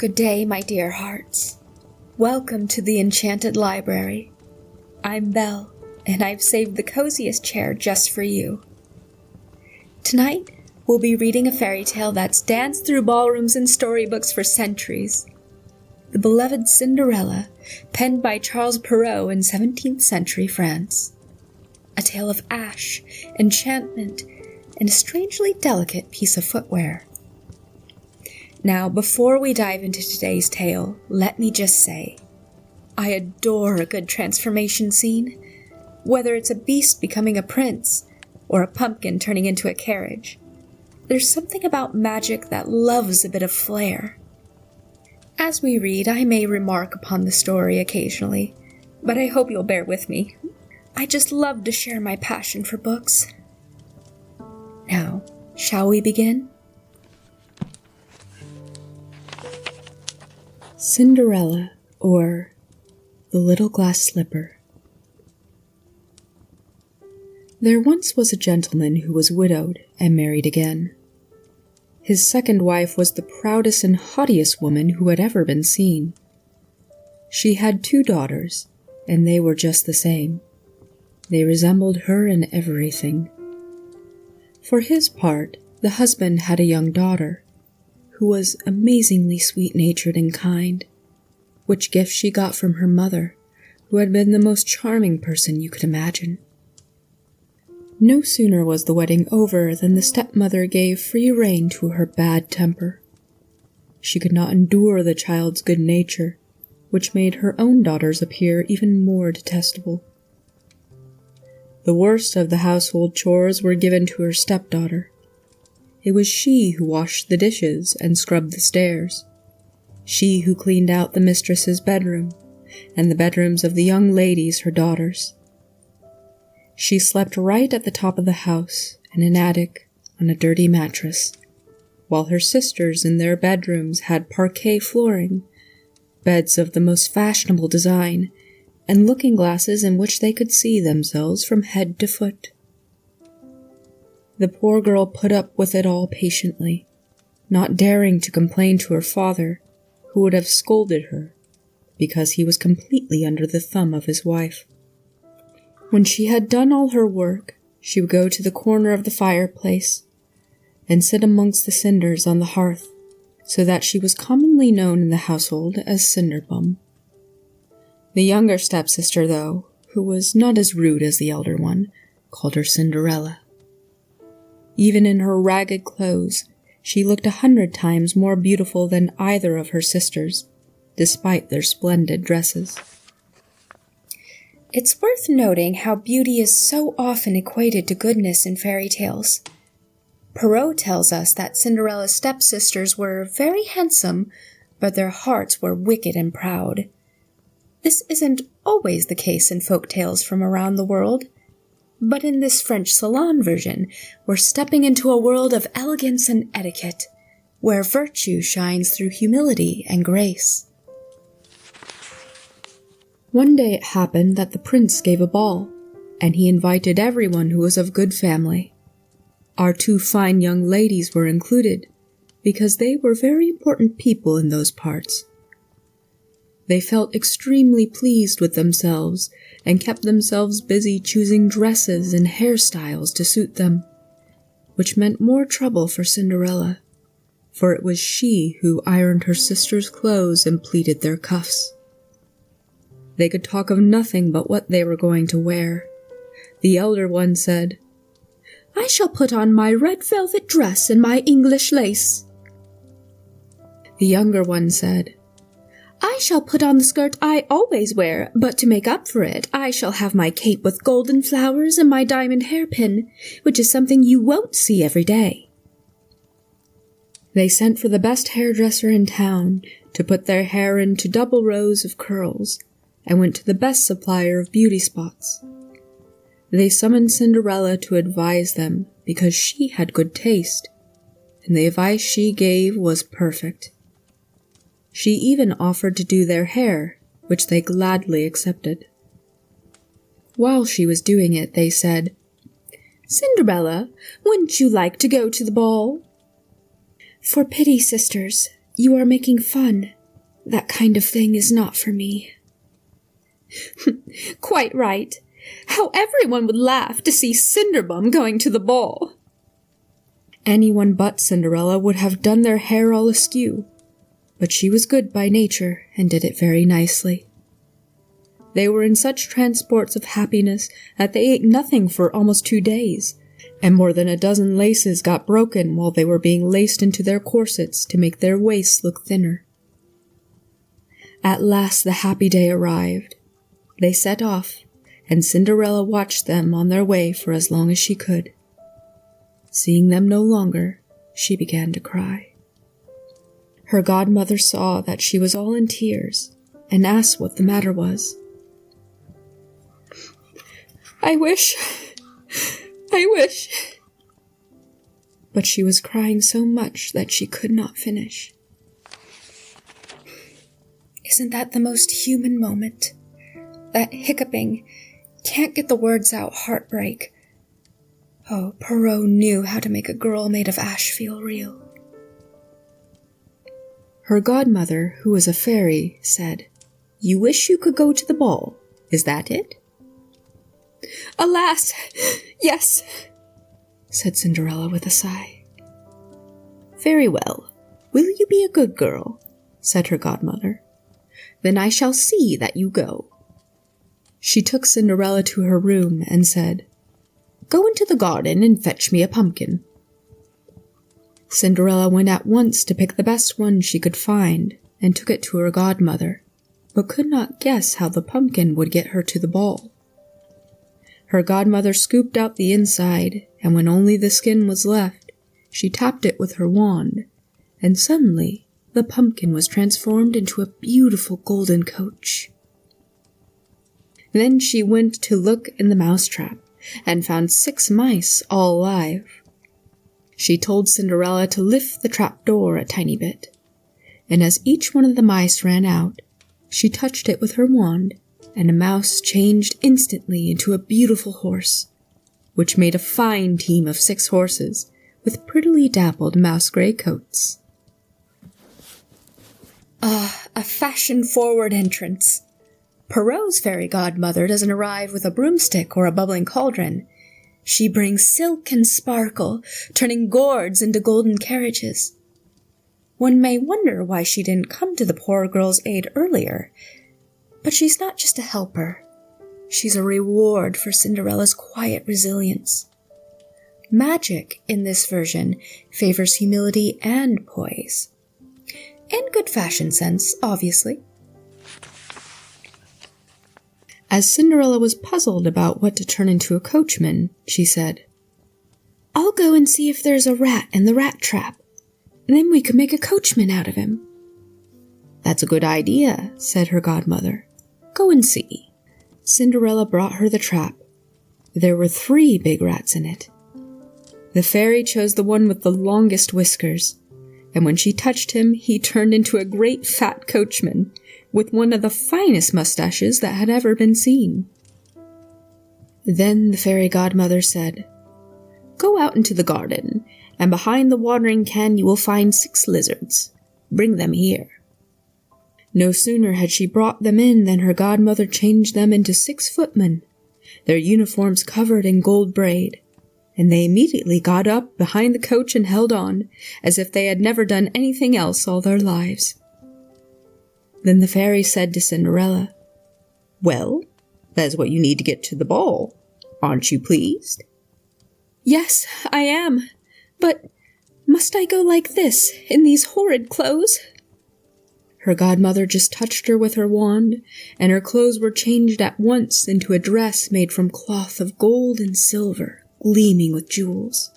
Good day, my dear hearts. Welcome to the Enchanted Library. I'm Belle, and I've saved the coziest chair just for you. Tonight, we'll be reading a fairy tale that's danced through ballrooms and storybooks for centuries. The beloved Cinderella, penned by Charles Perrault in 17th century France. A tale of ash, enchantment, and a strangely delicate piece of footwear. Now, before we dive into today's tale, let me just say, I adore a good transformation scene, whether it's a beast becoming a prince or a pumpkin turning into a carriage. There's something about magic that loves a bit of flair. As we read, I may remark upon the story occasionally, but I hope you'll bear with me. I just love to share my passion for books. Now, shall we begin? Cinderella, or The Little Glass Slipper. There once was a gentleman who was widowed and married again. His second wife was the proudest and haughtiest woman who had ever been seen. She had 2 daughters, and they were just the same. They resembled her in everything. For his part, the husband had a young daughter, who was amazingly sweet-natured and kind, which gift she got from her mother, who had been the most charming person you could imagine. No sooner was the wedding over than the stepmother gave free rein to her bad temper. She could not endure the child's good nature, which made her own daughters appear even more detestable. The worst of the household chores were given to her stepdaughter. It was she who washed the dishes and scrubbed the stairs, she who cleaned out the mistress's bedroom and the bedrooms of the young ladies, her daughters. She slept right at the top of the house in an attic on a dirty mattress, while her sisters in their bedrooms had parquet flooring, beds of the most fashionable design, and looking-glasses in which they could see themselves from head to foot. The poor girl put up with it all patiently, not daring to complain to her father, who would have scolded her, because he was completely under the thumb of his wife. When she had done all her work, she would go to the corner of the fireplace and sit amongst the cinders on the hearth, so that she was commonly known in the household as Cinderbum. The younger stepsister, though, who was not as rude as the elder one, called her Cinderella. Even in her ragged clothes, she looked 100 times more beautiful than either of her sisters, despite their splendid dresses. It's worth noting how beauty is so often equated to goodness in fairy tales. Perrault tells us that Cinderella's stepsisters were very handsome, but their hearts were wicked and proud. This isn't always the case in folk tales from around the world. But in this French salon version, we're stepping into a world of elegance and etiquette, where virtue shines through humility and grace. One day it happened that the prince gave a ball, and he invited everyone who was of good family. Our 2 fine young ladies were included, because they were very important people in those parts. They felt extremely pleased with themselves and kept themselves busy choosing dresses and hairstyles to suit them, which meant more trouble for Cinderella, for it was she who ironed her sisters' clothes and pleated their cuffs. They could talk of nothing but what they were going to wear. The elder one said, "I shall put on my red velvet dress and my English lace." The younger one said, "I shall put on the skirt I always wear, but to make up for it, I shall have my cape with golden flowers and my diamond hairpin, which is something you won't see every day." They sent for the best hairdresser in town to put their hair into double rows of curls, and went to the best supplier of beauty spots. They summoned Cinderella to advise them because she had good taste, and the advice she gave was perfect. She even offered to do their hair, which they gladly accepted. While she was doing it, they said, "Cinderella, wouldn't you like to go to the ball?" "For pity, sisters, You are making fun. That kind of thing is not for me." "Quite right. How everyone would laugh to see Cinderbum going to the ball." Anyone but Cinderella would have done their hair all askew, but she was good by nature and did it very nicely. They were in such transports of happiness that they ate nothing for almost 2 days, and more than a dozen laces got broken while they were being laced into their corsets to make their waists look thinner. At last the happy day arrived. They set off, and Cinderella watched them on their way for as long as she could. Seeing them no longer, she began to cry. Her godmother saw that she was all in tears and asked what the matter was. I wish. But she was crying so much that she could not finish. Isn't that the most human moment? That hiccuping, can't get the words out heartbreak. Oh, Perrault knew how to make a girl made of ash feel real. Her godmother, who was a fairy, said, "You wish you could go to the ball, is that it?" "Alas, yes," said Cinderella with a sigh. "Very well. Will you be a good girl?" said her godmother. "Then I shall see that you go." She took Cinderella to her room and said, "Go into the garden and fetch me a pumpkin." Cinderella went at once to pick the best one she could find and took it to her godmother, but could not guess how the pumpkin would get her to the ball. Her godmother scooped out the inside, and when only the skin was left, she tapped it with her wand, and suddenly the pumpkin was transformed into a beautiful golden coach. Then she went to look in the mousetrap, and found 6 mice all alive. She told Cinderella to lift the trap door a tiny bit, and as each one of the mice ran out, she touched it with her wand, and a mouse changed instantly into a beautiful horse, which made a fine team of 6 horses with prettily dappled mouse-gray coats. Ah, a fashion-forward entrance. Perrault's fairy godmother doesn't arrive with a broomstick or a bubbling cauldron. She brings silk and sparkle, turning gourds into golden carriages. One may wonder why she didn't come to the poor girl's aid earlier. But she's not just a helper. She's a reward for Cinderella's quiet resilience. Magic, in this version, favors humility and poise. And good fashion sense, obviously. As Cinderella was puzzled about what to turn into a coachman, she said, "I'll go and see if there's a rat in the rat trap. Then we could make a coachman out of him." "That's a good idea," said her godmother. "Go and see." Cinderella brought her the trap. There were 3 big rats in it. The fairy chose the one with the longest whiskers, and when she touched him, he turned into a great fat coachman, with one of the finest mustaches that had ever been seen. Then the fairy godmother said, "Go out into the garden, and behind the watering can you will find 6 lizards. Bring them here." No sooner had she brought them in than her godmother changed them into 6 footmen, their uniforms covered in gold braid, and they immediately got up behind the coach and held on, as if they had never done anything else all their lives. Then the fairy said to Cinderella, "Well, that is what you need to get to the ball. Aren't you pleased?" "Yes, I am. But must I go like this, in these horrid clothes?" Her godmother just touched her with her wand, and her clothes were changed at once into a dress made from cloth of gold and silver, gleaming with jewels.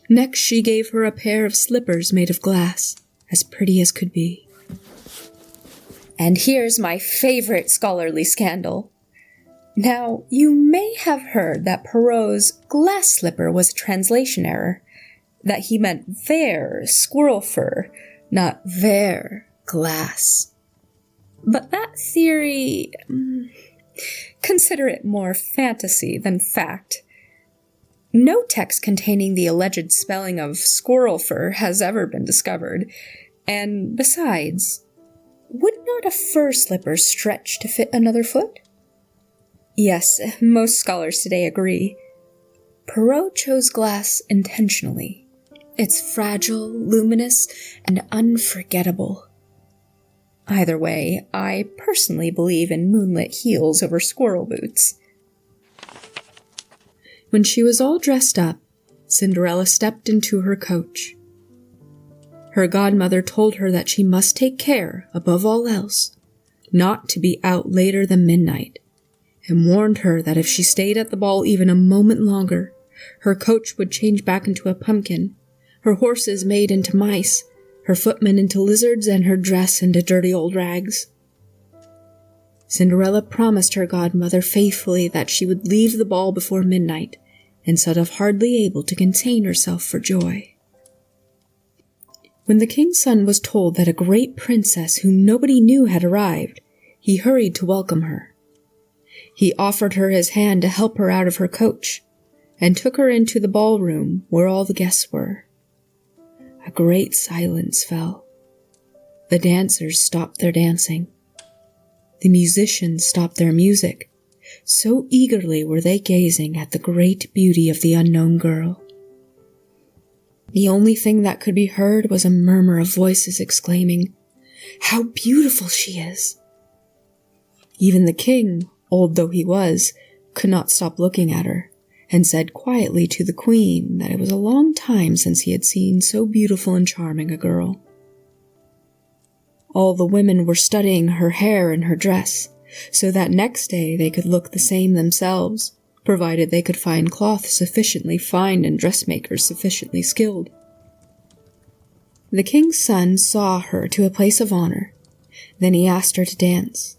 Next she gave her a pair of slippers made of glass, as pretty as could be. And here's my favorite scholarly scandal. Now, you may have heard that Perrault's glass slipper was a translation error, that he meant their squirrel fur, not their glass. But that theory, consider it more fantasy than fact. No text containing the alleged spelling of squirrel fur has ever been discovered, And besides, would not a fur slipper stretch to fit another foot? Yes, most scholars today agree. Perrault chose glass intentionally. It's fragile, luminous, and unforgettable. Either way, I personally believe in moonlit heels over squirrel boots. When she was all dressed up, Cinderella stepped into her coach. Her godmother told her that she must take care, above all else, not to be out later than midnight, and warned her that if she stayed at the ball even a moment longer, her coach would change back into a pumpkin, her horses made into mice, her footmen into lizards, and her dress into dirty old rags. Cinderella promised her godmother faithfully that she would leave the ball before midnight, and set off hardly able to contain herself for joy. When the king's son was told that a great princess whom nobody knew had arrived, he hurried to welcome her. He offered her his hand to help her out of her coach, and took her into the ballroom where all the guests were. A great silence fell. The dancers stopped their dancing. The musicians stopped their music. So eagerly were they gazing at the great beauty of the unknown girl. The only thing that could be heard was a murmur of voices exclaiming, "How beautiful she is!" Even the king, old though he was, could not stop looking at her, and said quietly to the queen that it was a long time since he had seen so beautiful and charming a girl. All the women were studying her hair and her dress, so that next day they could look the same themselves, provided they could find cloth sufficiently fine and dressmakers sufficiently skilled. The king's son saw her to a place of honor. Then he asked her to dance.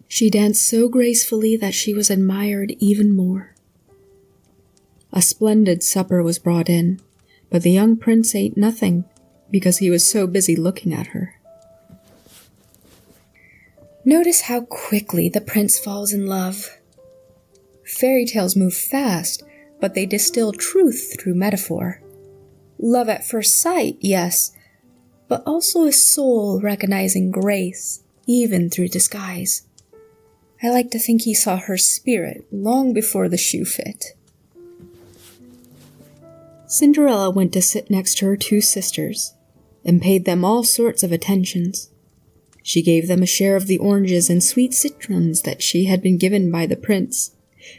She danced so gracefully that she was admired even more. A splendid supper was brought in, but the young prince ate nothing because he was so busy looking at her. Notice how quickly the prince falls in love. Fairy tales move fast, but they distill truth through metaphor. Love at first sight, yes, but also a soul recognizing grace, even through disguise. I like to think he saw her spirit long before the shoe fit. Cinderella went to sit next to her two sisters, and paid them all sorts of attentions. She gave them a share of the oranges and sweet citrons that she had been given by the prince,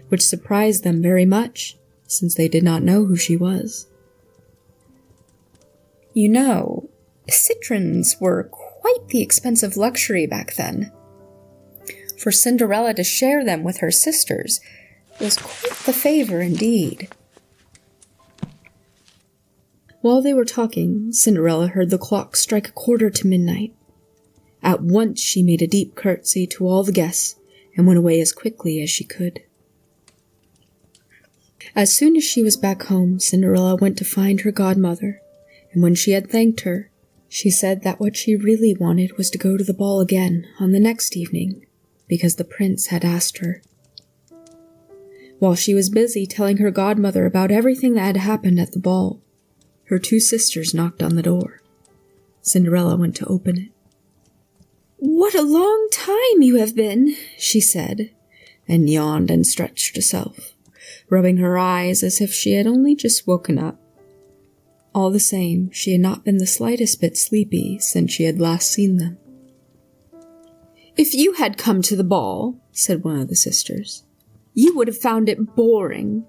which surprised them very much, since they did not know who she was. You know, citrons were quite the expensive luxury back then. For Cinderella to share them with her sisters was quite the favor indeed. While they were talking, Cinderella heard the clock strike midnight. At once she made a deep curtsy to all the guests and went away as quickly as she could. As soon as she was back home, Cinderella went to find her godmother, and when she had thanked her, she said that what she really wanted was to go to the ball again on the next evening, because the prince had asked her. While she was busy telling her godmother about everything that had happened at the ball, her two sisters knocked on the door. Cinderella went to open it. "What a long time you have been," she said, and yawned and stretched herself, rubbing her eyes as if she had only just woken up. All the same, she had not been the slightest bit sleepy since she had last seen them. "If you had come to the ball," said one of the sisters, "you would have found it boring.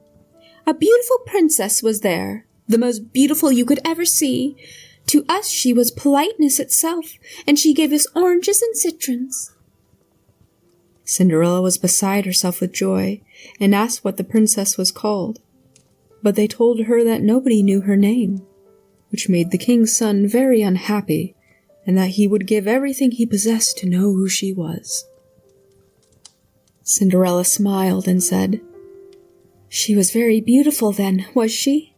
A beautiful princess was there, the most beautiful you could ever see. To us she was politeness itself, and she gave us oranges and citrons." Cinderella was beside herself with joy, and asked what the princess was called. But they told her that nobody knew her name, which made the king's son very unhappy, and that he would give everything he possessed to know who she was. Cinderella smiled and said, "She was very beautiful then, was she?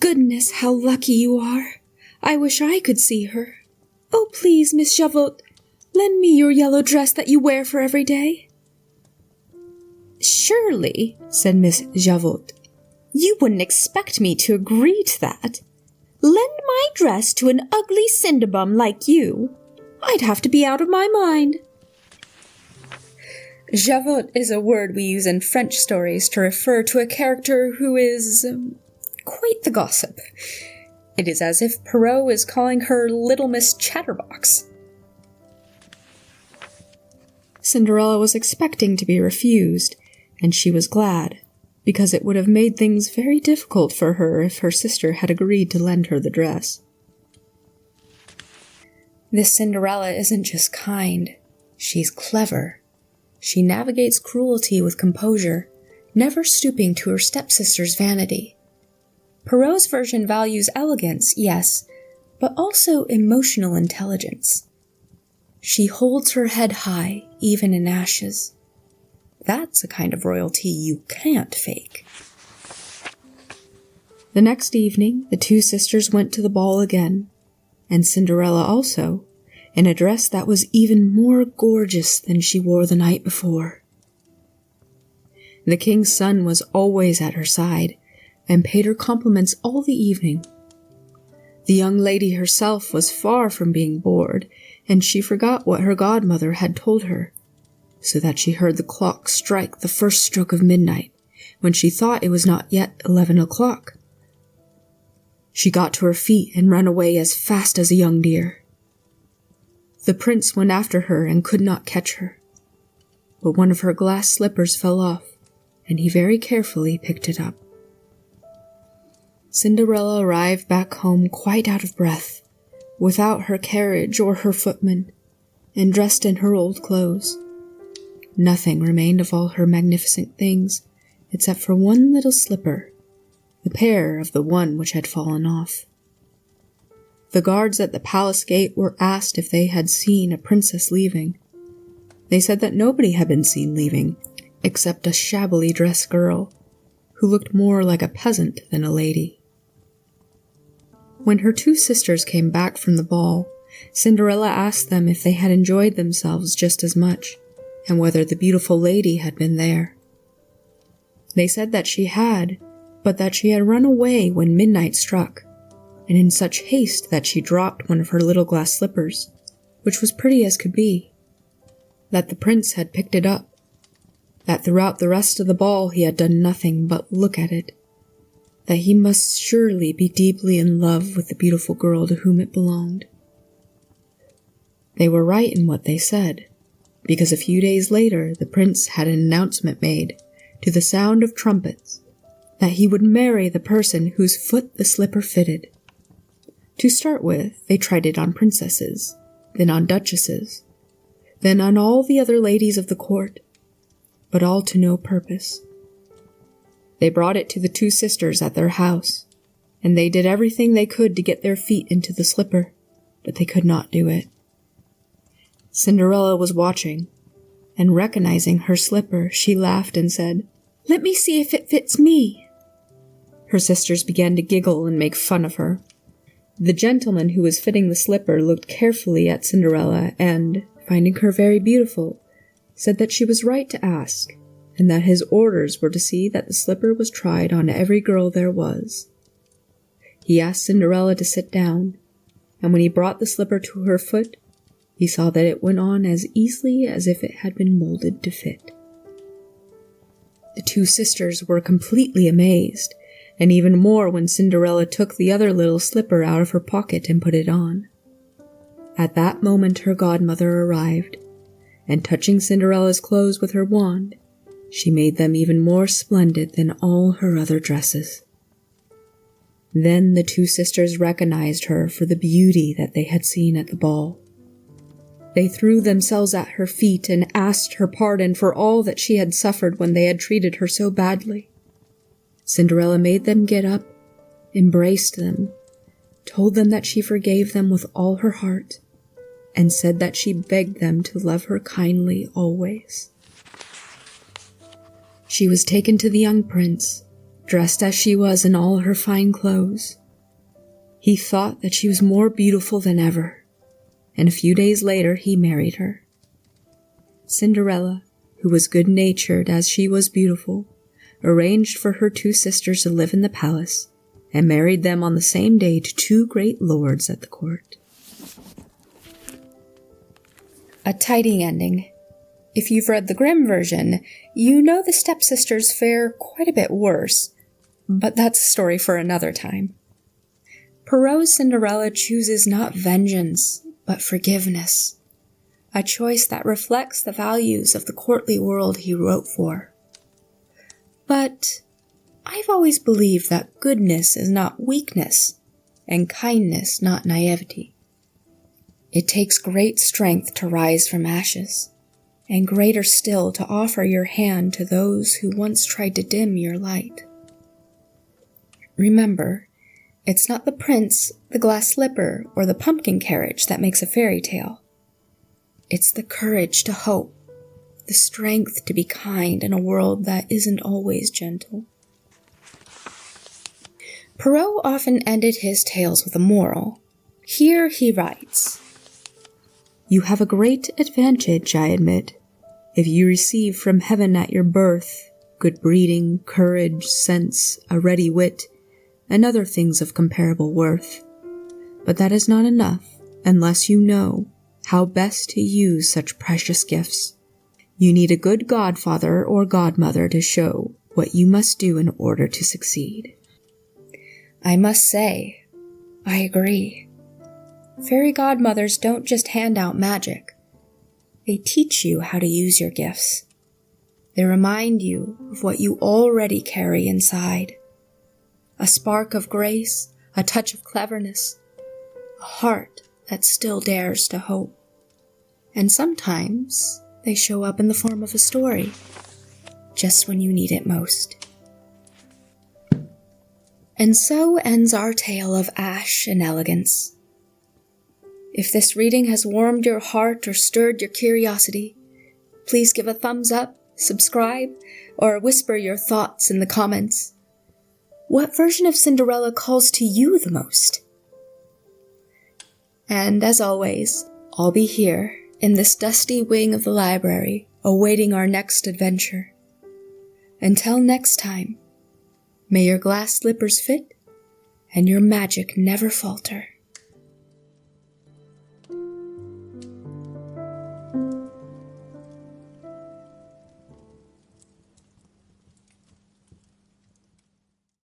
Goodness, how lucky you are! I wish I could see her. Oh, please, Miss Javotte, lend me your yellow dress that you wear for every day." "Surely," said Miss Javotte, "you wouldn't expect me to agree to that. Lend my dress to an ugly cinderbum like you. I'd have to be out of my mind. Javotte is a word we use in French stories to refer to a character who is quite the gossip. It is as if Perrault is calling her Little Miss Chatterbox. Cinderella was expecting to be refused, and she was glad, because it would have made things very difficult for her if her sister had agreed to lend her the dress. This Cinderella isn't just kind, she's clever. She navigates cruelty with composure, never stooping to her stepsister's vanity. Perrault's version values elegance, yes, but also emotional intelligence. She holds her head high, even in ashes. That's a kind of royalty you can't fake. The next evening, the two sisters went to the ball again, and Cinderella also, in a dress that was even more gorgeous than she wore the night before. The king's son was always at her side, and paid her compliments all the evening. The young lady herself was far from being bored, and she forgot what her godmother had told her, so that she heard the clock strike the first stroke of midnight, when she thought it was not yet 11 o'clock. She got to her feet and ran away as fast as a young deer. The prince went after her and could not catch her, but one of her glass slippers fell off, and he very carefully picked it up. Cinderella arrived back home quite out of breath, without her carriage or her footman, and dressed in her old clothes. Nothing remained of all her magnificent things, except for one little slipper, the pair of the one which had fallen off. The guards at the palace gate were asked if they had seen a princess leaving. They said that nobody had been seen leaving, except a shabbily dressed girl, who looked more like a peasant than a lady. When her two sisters came back from the ball, Cinderella asked them if they had enjoyed themselves just as much, and whether the beautiful lady had been there. They said that she had, but that she had run away when midnight struck, and in such haste that she dropped one of her little glass slippers, which was pretty as could be, that the prince had picked it up, that throughout the rest of the ball he had done nothing but look at it, that he must surely be deeply in love with the beautiful girl to whom it belonged. They were right in what they said, because a few days later the prince had an announcement made, to the sound of trumpets, that he would marry the person whose foot the slipper fitted. To start with, they tried it on princesses, then on duchesses, then on all the other ladies of the court, but all to no purpose. They brought it to the two sisters at their house, and they did everything they could to get their feet into the slipper, but they could not do it. Cinderella was watching, and recognizing her slipper, she laughed and said, "Let me see if it fits me." Her sisters began to giggle and make fun of her. The gentleman who was fitting the slipper looked carefully at Cinderella and, finding her very beautiful, said that she was right to ask, and that his orders were to see that the slipper was tried on every girl there was. He asked Cinderella to sit down, and when he brought the slipper to her foot, he saw that it went on as easily as if it had been molded to fit. The two sisters were completely amazed, and even more when Cinderella took the other little slipper out of her pocket and put it on. At that moment her godmother arrived, and touching Cinderella's clothes with her wand, she made them even more splendid than all her other dresses. Then the two sisters recognized her for the beauty that they had seen at the ball. They threw themselves at her feet and asked her pardon for all that she had suffered when they had treated her so badly. Cinderella made them get up, embraced them, told them that she forgave them with all her heart, and said that she begged them to love her kindly always. She was taken to the young prince, dressed as she was in all her fine clothes. He thought that she was more beautiful than ever, and a few days later he married her. Cinderella, who was good-natured as she was beautiful, arranged for her two sisters to live in the palace, and married them on the same day to two great lords at the court. A tidy ending. If you've read the Grimm version, you know the stepsisters fare quite a bit worse, but that's a story for another time. Perrault's Cinderella chooses not vengeance, but forgiveness, a choice that reflects the values of the courtly world he wrote for. But I've always believed that goodness is not weakness, and kindness not naivety. It takes great strength to rise from ashes, and greater still to offer your hand to those who once tried to dim your light. Remember, it's not the prince, the glass slipper, or the pumpkin carriage that makes a fairy tale. It's the courage to hope, the strength to be kind in a world that isn't always gentle. Perrault often ended his tales with a moral. Here he writes, "You have a great advantage, I admit, if you receive from heaven at your birth good breeding, courage, sense, a ready wit, and other things of comparable worth. But that is not enough, unless you know how best to use such precious gifts. You need a good godfather or godmother to show what you must do in order to succeed." I must say, I agree. Fairy godmothers don't just hand out magic. They teach you how to use your gifts. They remind you of what you already carry inside. A spark of grace, a touch of cleverness, a heart that still dares to hope. And sometimes they show up in the form of a story, just when you need it most. And so ends our tale of ash and elegance. If this reading has warmed your heart or stirred your curiosity, please give a thumbs up, subscribe, or whisper your thoughts in the comments. What version of Cinderella calls to you the most? And as always, I'll be here in this dusty wing of the library, awaiting our next adventure. Until next time, may your glass slippers fit and your magic never falter.